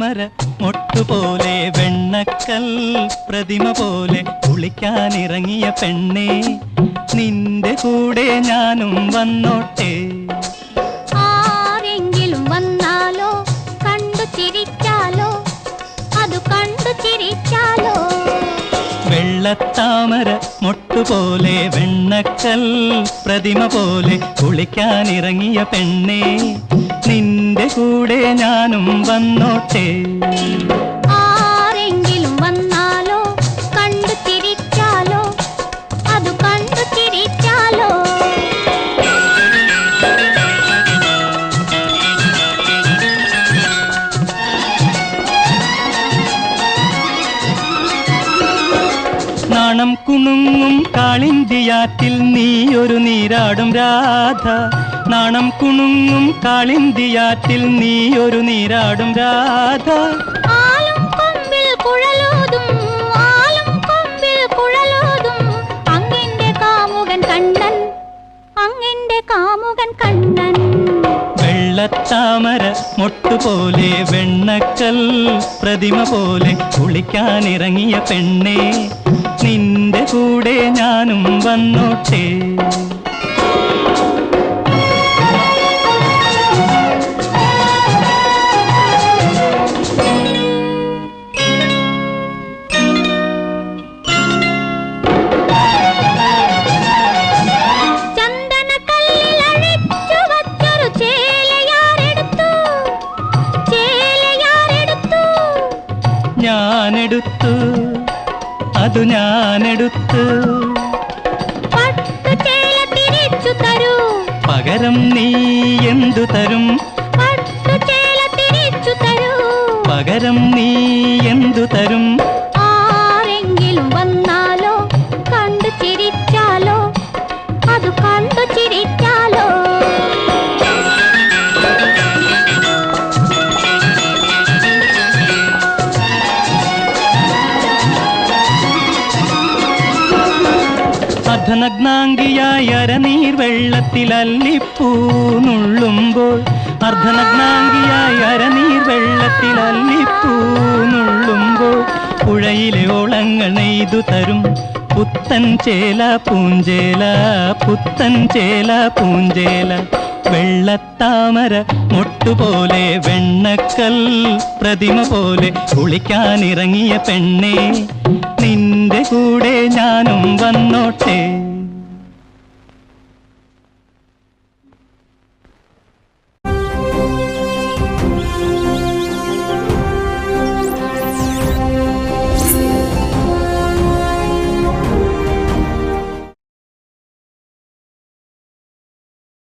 വെള്ളത്താമര മൊട്ടുപോലെ വെണ്ണക്കൽ പ്രതിമ പോലെ കുളിക്കാനിറങ്ങിയ പെണ്ണേ, നിന്റെ കൂടെ ഞാനും വന്നോട്ടെ. ആരെങ്കിലും വന്നാലോ കണ്ടു ചിരിച്ചാലോ, അത് കണ്ടു ചിരിച്ചാലോ. വെള്ളത്താമര മൊട്ടുപോലെ വെണ്ണക്കൽ പ്രതിമ പോലെ കുളിക്കാനിറങ്ങിയ പെണ്ണേ, നിന്റെ കൂടെ ഞാനും വന്നോട്ടെ. ആരെങ്കിലും വന്നാലോ കണ്ടു ചിരിച്ചാലോ, അത് കണ്ടു ചിരിച്ചാലോ. നാണം കുണുങ്ങും കാളിന്തിയാറ്റിൽ നീയൊരു നീരാടും രാധ. നാണം കുണുങ്ങും കാളിന്തിയാറ്റിൽ നീയൊരു നീരാടും രാധ. ആലും കൊമ്പിൽ കുഴലോതും, ആലും കൊമ്പിൽ കുഴലോതും അങ്ങന്റെ കാമുകൻ കണ്ണൻ, അങ്ങന്റെ കാമുകൻ കണ്ണൻ. വെള്ളത്താമര മൊട്ടുപോലെ വെണ്ണക്കൽ പ്രതിമ പോലെ കുളിക്കാനിറങ്ങിയ പെണ്ണേ, നിന്റെ കൂടെ ഞാനും വന്നോട്ടെ. ഞാനെടുത്തു, അതു ഞാനെടുത്തു. പട്ടുചേല തിരിച്ചു തരൂ, പകരം നീ എന്തു തരും? പട്ടുചേല തിരിച്ചു തരൂ, പകരം നീ എന്തു തരും? ആരെങ്കിലും വന്നാലോ കണ്ടു ചിരിച്ചാലോ, അത് കണ്ടു ചിരിച്ചാലോ. അർദ്ധനഗ്നാംഗിയായ അരനീർ വെള്ളത്തിൽ അല്ലിപ്പൂ നുള്ളുമ്പോൾ, അർദ്ധനഗ്നാംഗിയായ അരനീർ വെള്ളത്തിൽ അല്ലിപ്പൂ നുള്ളുമ്പോൾ, പുഴയിലെ ഓളങ്ങൾ നെയ്തു തരും പുത്തൻ ചേല പൂഞ്ചേല, പുത്തൻ ചേല പൂഞ്ചേല. വെള്ളത്താമര മൊട്ടുപോലെ വെണ്ണക്കൽ പ്രതിമ പോലെ കുളിക്കാനിറങ്ങിയ പെണ്ണേ, നിന്റെ കൂടെ ഞാനും വന്നോട്ടെ.